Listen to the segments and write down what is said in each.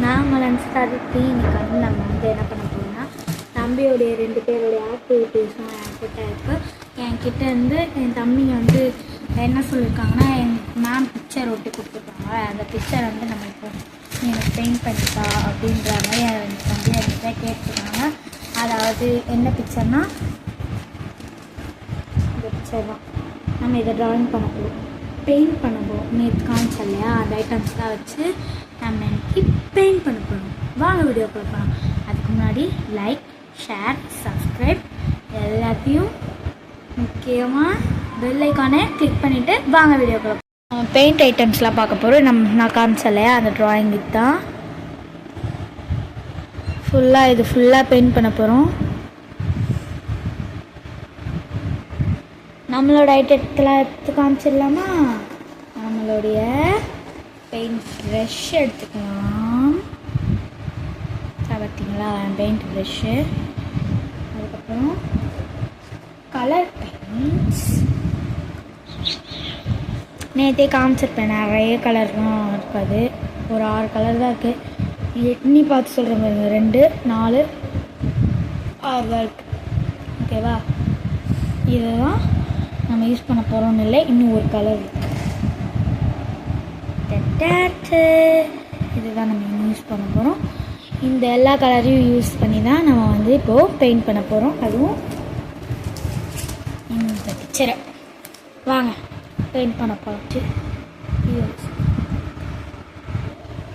நான் உங்கள் அன்ஸ்டாரிட்டி. இன்னைக்கு வந்து நம்ம வந்து என்ன பண்ண போகிறோம்னா, தம்பியோடைய 2 பேருடைய ஆக்டிவிட்டீஸும் என்கிட்ட இருக்குது. என்கிட்ட வந்து என் தம்பிங்க வந்து என்ன சொல்லியிருக்காங்கன்னா, என் மேம் பிக்சர் ஒட்டி கொடுத்துருக்காங்க. அந்த பிக்சர் வந்து நம்ம இப்போ எனக்கு பெயிண்ட் பண்ணிட்டா அப்படின்ற மாதிரி என் தம்பி என்கிட்ட கேட்டுருக்காங்க. அதாவது என்ன பிக்சர்னால், இந்த பிக்சர் தான் நம்ம இதை ட்ராயிங் பண்ண போகிறோம், பெயிண்ட் பண்ண போகிறோம். நேற்று காமிச்சா இல்லையா, அந்த ஐட்டம்ஸ்லாம் வச்சு நம்ம இன்னைக்கு பெயிண்ட் பண்ண போகிறோம். வாங்க வீடியோ பார்க்கலாம். அதுக்கு முன்னாடி லைக், ஷேர், சப்ஸ்கிரைப் எல்லாத்தையும் முக்கியமாக பெல் ஐக்கானை கிளிக் பண்ணிவிட்டு வாங்க வீடியோ பார்க்கலாம். பெயிண்ட் ஐட்டம்ஸ்லாம் பார்க்க போகிறோம். நான் காமிச்சா இல்லையா, அந்த ட்ராயிங்குக்கு தான் இது ஃபுல்லாக பெயிண்ட் பண்ண போகிறோம். நம்மளோட ஐட்டத்தில் எடுத்து காமிச்சிடலாமா? நம்மளுடைய பெயிண்ட் ப்ரஷ் எடுத்துக்கலாம். பார்த்தீங்களா, பெயிண்ட் ப்ரஷ்ஷு. அதுக்கப்புறம் கலர் பெயிண்ட்ஸ் நேற்றே காமிச்சிருப்பேன். நிறைய கலர்லாம் இருக்காது, ஒரு 6 கலர் தான் இருக்குது. எண்ணி பார்த்து சொல்கிறேன் பாருங்க, 2, 4, 6 தான் இருக்குது. ஓகேவா? இதுதான் நம்ம யூஸ் பண்ண போகிறோம்னு இல்லை, இன்னும் ஒரு கலர் இருக்குது. இதுதான் நம்ம இன்னும் யூஸ் பண்ண போகிறோம். இந்த எல்லா கலரையும் யூஸ் பண்ணி தான் நம்ம வந்து இப்போது பெயிண்ட் பண்ண போகிறோம். அதுவும் இந்த பிக்சரை வாங்க பெயிண்ட் பண்ண போகிறோம்.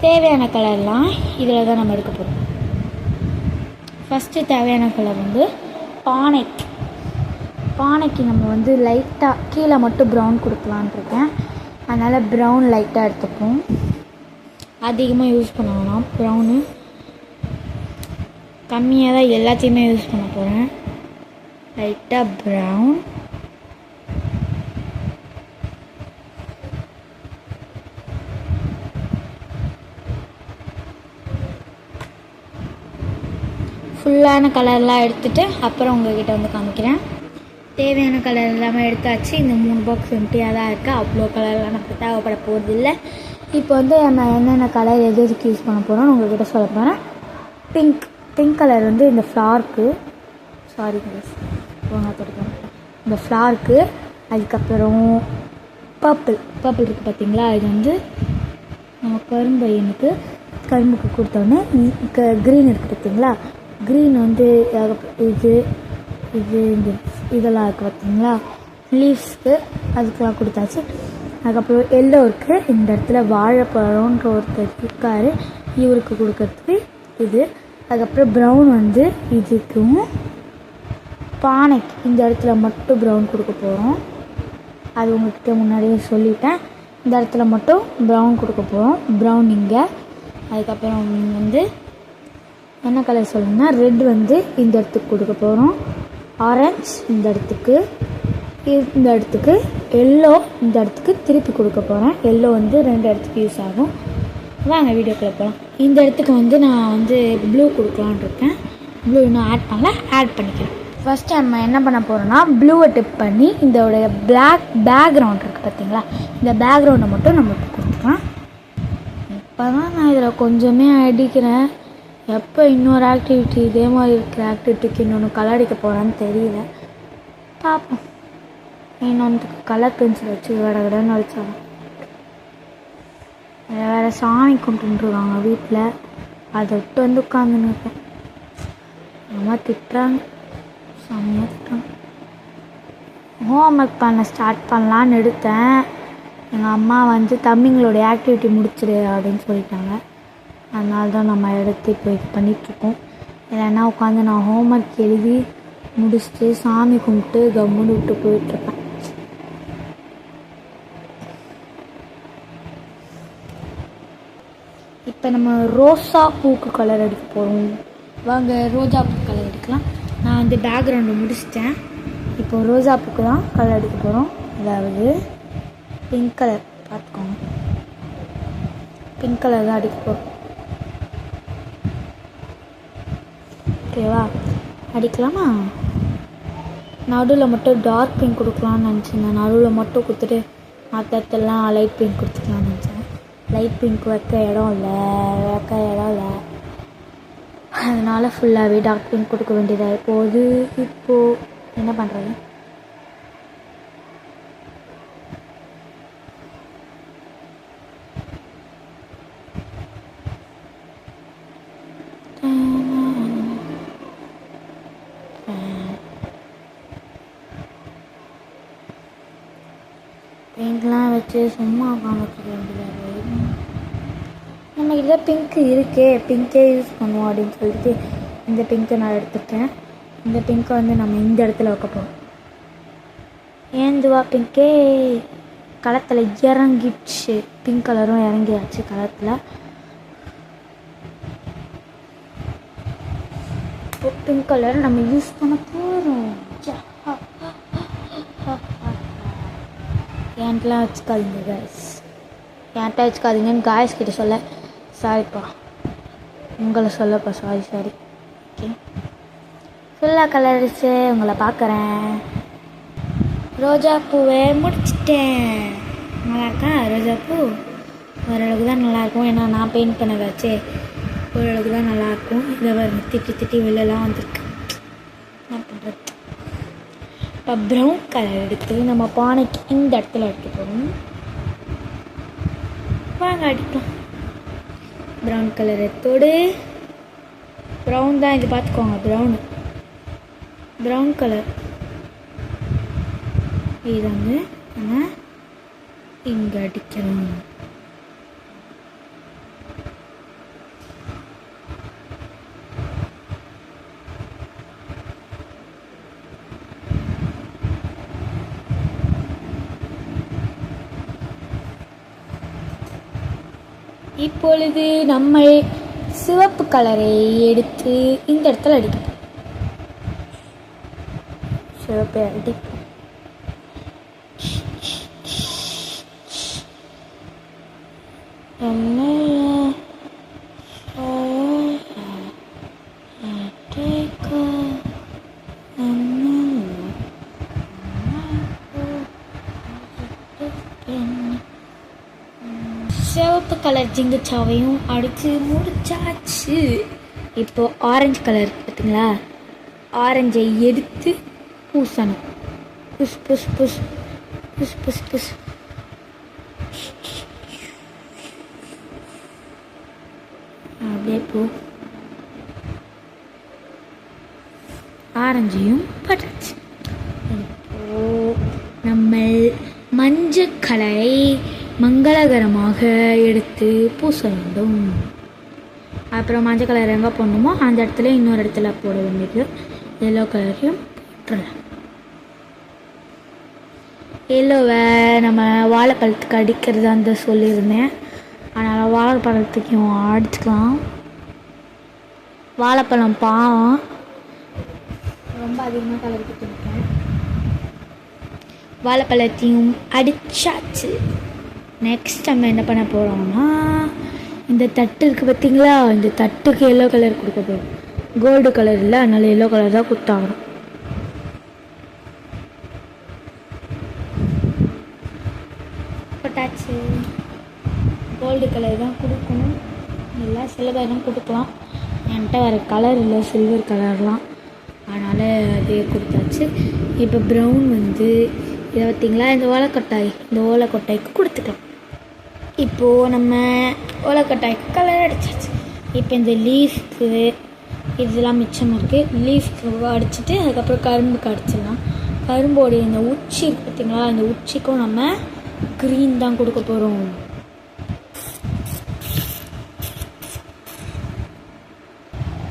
தேவையான கலர்லாம் இதில் தான் நம்ம எடுக்க போகிறோம். ஃபஸ்ட்டு தேவையான கலர் வந்து பானைக்கு நம்ம வந்து லைட்டாக கீழே மட்டும் ப்ரௌன் கொடுக்கலான் இருக்கேன். அதனால் ப்ரௌன் லைட்டாக எடுத்துப்போம். அதிகமாக யூஸ் பண்ண வேணாம், ப்ரௌனு கம்மியாக தான் எல்லாத்தையுமே யூஸ் பண்ண போகிறேன். லைட்டாக ப்ரௌன், ஃபுல்லான கலர்லாம் எடுத்துகிட்டு அப்புறம் உங்கள்கிட்ட வந்து காமிக்கிறேன். தேவையான கலர் எல்லாமே எடுத்தாச்சு. இந்த 3 பாக்ஸ் எம்டியாக தான் இருக்குது. அவ்வளோ கலர்லாம் நமக்கு தேவைப்பட போகிறது இல்லை. இப்போ வந்து நம்ம என்னென்ன கலர் எதுக்கு யூஸ் பண்ண போகிறோம்னு உங்கள்கிட்ட சொல்ல போகிறேன். பிங்க் கலர் வந்து இந்த ஃப்ளார்க்கு, இந்த ஃப்ளார்க்கு. அதுக்கப்புறம் பர்பிள் இருக்குது பார்த்தீங்களா, இது வந்து நம்ம கரும்புக்கு கொடுத்தோன்னே க்ரீன் இருக்குது பார்த்தீங்களா. க்ரீன் வந்து இதெல்லாம் இருக்குது பார்த்தீங்களா, லீவ்ஸ்க்கு, அதுக்கெல்லாம் கொடுத்தாச்சு. அதுக்கப்புறம் எல்லோ இருக்குது. இந்த இடத்துல வாழைப்பழம்ன்ற ஒருத்தர் இருக்காரு, இவருக்கு கொடுக்கறதுக்கு இது. அதுக்கப்புறம் ப்ரௌன் வந்து இதுக்கும் பானைக்கு இந்த இடத்துல மட்டும் ப்ரௌன் கொடுக்க போகிறோம். அது உங்கள்கிட்ட முன்னாடியே சொல்லிட்டேன். இந்த இடத்துல மட்டும் ப்ரௌன் கொடுக்க போகிறோம், ப்ரௌன் இங்கே. அதுக்கப்புறம் வந்து என்ன கலர் சொல்லணும்னா, ரெட் வந்து இந்த இடத்துக்கு கொடுக்க போகிறோம், ஆரஞ்ச் இந்த இடத்துக்கு, எல்லோ இந்த இடத்துக்கு திருப்பி கொடுக்க போகிறேன். எல்லோ வந்து 2 இடத்துக்கு யூஸ் ஆகும். வாங்க வீடியோக்குள்ள போகலாம். இந்த இடத்துக்கு வந்து நான் வந்து ப்ளூ கொடுக்கலான் இருக்கேன். ப்ளூ இன்னும் ஆட் பண்ணல, ஆட் பண்ணிக்கிறேன். ஃபஸ்ட்டு நம்ம என்ன பண்ண போகிறோம்னா, ப்ளூவை டிப் பண்ணி இதோடைய பேக்ரவுண்ட் இருக்குது பார்த்தீங்களா, இந்த பேக்ரவுண்டை மட்டும் நம்ம கொடுத்துக்கலாம். இப்போ தான் நான் இதில் கொஞ்சமே அடிக்கிறேன். எப்போ இன்னொரு ஆக்டிவிட்டி இதே மாதிரி இருக்கிற ஆக்டிவிட்டிக்கு இன்னொன்று கலர் அடிக்க போகிறான்னு தெரியல, பார்ப்போம். இன்னொன்றுக்கு கலர் பென்சில் வச்சு கடன்னு அடித்தாலும். வேறு சாமி கும்பிட்டுருக்காங்க வீட்டில், அதை விட்டு வந்து உட்காந்துன்னு இருக்கேன். அம்மா திட்டுறாங்க, செம்மையாக திட்டுறாங்க. ஹோம் ஒர்க் பண்ண ஸ்டார்ட் பண்ணலான்னு எடுத்தேன். எங்கள் அம்மா வந்து தம்பிங்களுடைய ஆக்டிவிட்டி முடிச்சிடு அப்படின்னு சொல்லிட்டாங்க. அதனால தான் நம்ம எடுத்து இப்போ இது பண்ணிகிட்ருக்கோம். இல்லைன்னா உட்காந்து நான் ஹோம் ஒர்க் எழுதி முடிச்சுட்டு சாமி கும்பிட்டு கம்முன்னு விட்டு போயிட்டுருப்பேன். இப்போ நம்ம ரோசா பூக்கு கலர் எடுக்க போகிறோம். வாங்க ரோஜா பூ கலர் எடுக்கலாம். நான் வந்து பேக்ரவுண்டு முடிச்சிட்டேன். இப்போ ரோஜா பூக்கு தான் கலர் எடுக்க போகிறோம். அதாவது பிங்க் கலர், பார்த்துக்கோங்க, பிங்க் கலர் தான் அடிக்க போகிறோம். ஓகேவா? அடிக்கலாமா? நடுவில் மட்டும் டார்க் பிங்க் கொடுக்கலான்னு நினச்சிருந்தேன். நடுவில் மட்டும் கொடுத்துட்டு மற்றத்தெல்லாம் லைட் பிங்க் கொடுத்துக்கலான்னு நினச்சேன். லைட் பிங்க் வைக்க இடம் இல்லை, வைக்க அதனால் ஃபுல்லாகவே டார்க் பிங்க் கொடுக்க வேண்டியதாக போகுது. இப்போது என்ன பண்ணுறது? பெயிண்ட்லாம் வச்சு சும்மா காமிச்சிக்க வேண்டியதாக. நம்மக்கிட்ட பிங்க்கு இருக்கே, பிங்க்கே யூஸ் பண்ணுவோம் அப்படின்னு சொல்லிட்டு இந்த பிங்க்கை நான் எடுத்துட்டேன். இந்த பிங்க்கை வந்து நம்ம இந்த இடத்துல வைக்க போகிறோம். ஏந்துவா பிங்க்கே களத்தில் இறங்கிடுச்சு. பிங்க் கலரும் இறங்கியாச்சு களத்தில். இப்போ பிங்க் கலர் நம்ம யூஸ் பண்ண போகிறோம். ஏன்ட்டெலாம் வச்சுக்காதீங்க காய்ஸ், ஏன்ட்ட வச்சுக்காதீங்கன்னு காய்ஸ் கிட்ட சொல்ல. சாரிப்பா, உங்களை சொல்லப்பா, சாரி. ஓகே, ஃபுல்லாக கலர் அடிச்சு உங்களை பார்க்குறேன். ரோஜா பூவை முடிச்சிட்டேன். நல்லா இருக்கா ரோஜா பூ? ஓரளவுக்கு தான் நல்லாயிருக்கும், ஏன்னா நான் பெயிண்ட் பண்ணதாச்சே. ஓரளவுக்கு தான் நல்லாயிருக்கும். இதை திட்டி வெளிலலாம் வந்துருக்கு. என்ன பண்ணுறது? இப்போ ப்ரௌன் கலர் எடுத்து நம்ம பானைக்கு இந்த இடத்துல எடுத்துக்கணும். வாங்க அடிக்கலாம். ப்ரௌன் கலர் எடுத்தோடு ப்ரௌன் தான் இது, பார்த்துக்கோங்க. ப்ரௌன் கலர் இது வந்து நம்ம இங்கே அடிக்கணும். இப்பொழுது நம்ம சிவப்பு கலரை எடுத்து இந்த இடத்துல அடிப்போம். சிவப்பை அடிப்போம். சிவப்பு கலர் ஜிங்குச்சாவையும் அடித்து முடிச்சாச்சு. இப்போது ஆரஞ்சு கலர் பார்த்தீங்களா? ஆரஞ்சை எடுத்து பூசணும். Push push push push push push. அப்படியே பூ ஆரஞ்சையும் பட்டாச்சு. இப்போது நம்ம மஞ்சள் கலரை மங்களகரமாக எடுத்து பூச வேண்டும். அப்புறம் மஞ்சள் கலர் எங்கே போடணுமோ அந்த இடத்துல இன்னொரு இடத்துல போட வேண்டியது. எல்லோ கலரையும் போட்டுடலாம். எல்லோவை நம்ம வாழைப்பழத்துக்கு அடிக்கிறதா அந்த சொல்லியிருந்தேன். அதனால் வாழைப்பழத்துக்கும் அடிச்சுக்கலாம். வாழைப்பழம் பாவம் ரொம்ப அதிகமாக கலர் கொடுத்துருக்கேன். வாழைப்பழத்தையும் அடிச்சாச்சு. நெக்ஸ்ட் நம்ம என்ன பண்ண போகிறோம்னா, இந்த தட்டு இருக்குது பார்த்தீங்களா? இந்த தட்டுக்கு எல்லோ கலர் கொடுக்க போகிறோம். கோல்டு கலர் இல்லை, அதனால் எல்லோ கலர் தான் கொடுத்தாகணும். போட்டாச்சு. கோல்டு கலர் தான் கொடுக்கணும். இல்லை சில்வர் தான் கொடுக்கலாம். என்கிட்ட வேறு கலர் இல்லை, சில்வர் கலர்லாம், அதனால் அதே கொடுத்தாச்சு. இப்போ ப்ரௌன் வந்து இதை பார்த்திங்களா? இந்த ஓலைக்கொட்டாய்க்கு கொடுத்துக்கலாம். இப்போது நம்ம ஓலைக்கொட்டாய்க்கு கலர் அடிச்சாச்சு. இப்போ இந்த லீஃப்க்கு இதெல்லாம் மிச்சம் இருக்குது. லீஃப்க்கு அடிச்சுட்டு அதுக்கப்புறம் கரும்புக்கு அடிச்சிடலாம். கரும்போடைய இந்த உச்சி இருக்குது பார்த்திங்களா? இந்த உச்சிக்கும் நம்ம க்ரீன் தான் கொடுக்க போகிறோம்.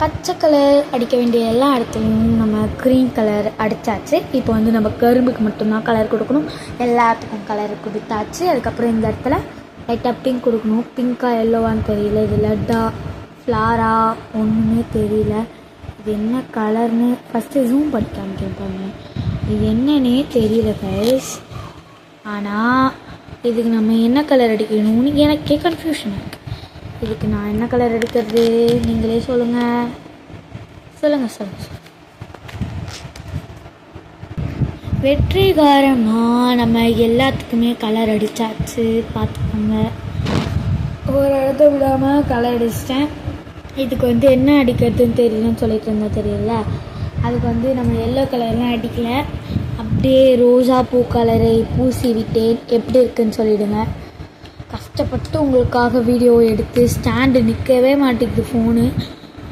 பச்சை கலர் அடிக்க வேண்டிய எல்லா இடத்துலையும் நம்ம க்ரீன் கலர் அடித்தாச்சு. இப்போ வந்து நம்ம கரும்புக்கு மட்டும்தான் கலர் கொடுக்கணும். எல்லாத்துக்கும் கலர் கொடுத்தாச்சு. அதுக்கப்புறம் இந்த இடத்துல லைட்டாக பிங்க் கொடுக்கணும். பிங்காக எல்லோவான்னு தெரியல. இது லட்டா ஃப்ளாரா ஒன்றுமே தெரியல. இது என்ன கலர்னு ஃபஸ்ட்டு ஜூம் பண்ணி காமிக்கிறேன். இது என்னன்னே தெரியல கைஸ். ஆனால் இதுக்கு நம்ம என்ன கலர் அடிக்கணும்னு எனக்கே கன்ஃபியூஷன் இருக்குது. இதுக்கு நான் என்ன கலர் எடுக்கிறது நீங்களே சொல்லுங்கள். வெற்றிகரமாக நம்ம எல்லாத்துக்குமே கலர் அடித்தாச்சு. பார்த்துக்கோங்க, ஒரு இடத்த விடாமல் கலர் அடிச்சிட்டேன். இதுக்கு வந்து என்ன அடிக்கிறதுன்னு தெரியலன்னு சொல்லிட்டு இருந்தால் தெரியல. அதுக்கு வந்து நம்ம எல்லோ கலர்லாம் அடிக்கலை, அப்படியே ரோஜா பூ கலரை பூசி விட்டேன். எப்படி இருக்குன்னு சொல்லிவிடுங்க. கஷ்டப்பட்டு உங்களுக்காக வீடியோ எடுத்து ஸ்டாண்டு நிற்கவே மாட்டேங்குது ஃபோனு.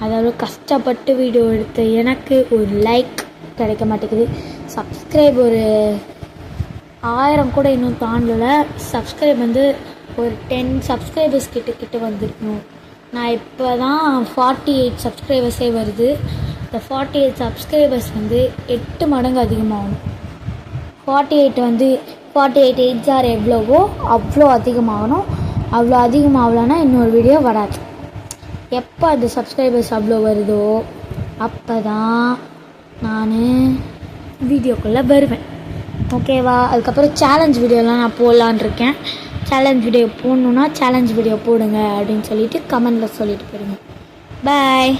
அதாவது கஷ்டப்பட்டு வீடியோ எடுத்த எனக்கு ஒரு லைக் கிடைக்க மாட்டேங்குது. சப்ஸ்கிரைப் ஒரு 1000 கூட இன்னும் தாண்டலை. சப்ஸ்கிரைப் வந்து ஒரு 10 சப்ஸ்கிரைபர்ஸ் கிட்ட வந்திருக்கணும். நான் இப்போ தான் 48 சப்ஸ்கிரைபர்ஸே வருது. இந்த 48 சப்ஸ்கிரைபர்ஸ் வந்து 8 மடங்கு அதிகமாகணும். 48 வந்து 48 8 எவ்வளவோ அவ்வளோ அதிகமாகணும். அவ்வளோ அதிகமாகலன்னா இன்னொரு வீடியோ வராது. எப்போ அந்த சப்ஸ்கிரைபர்ஸ் அவ்வளோ வருதோ அப்போ தான் நான் வீடியோக்குள்ளே வருவேன். ஓகேவா? அதுக்கப்புறம் சேலஞ்ச் வீடியோலாம் நான் போடலான் இருக்கேன். சேலஞ்ச் வீடியோ போடணுன்னா சேலஞ்ச் வீடியோ போடுங்க அப்படின்னு சொல்லிவிட்டு கமெண்டில் சொல்லிட்டு போயிடுங்க. பாய்.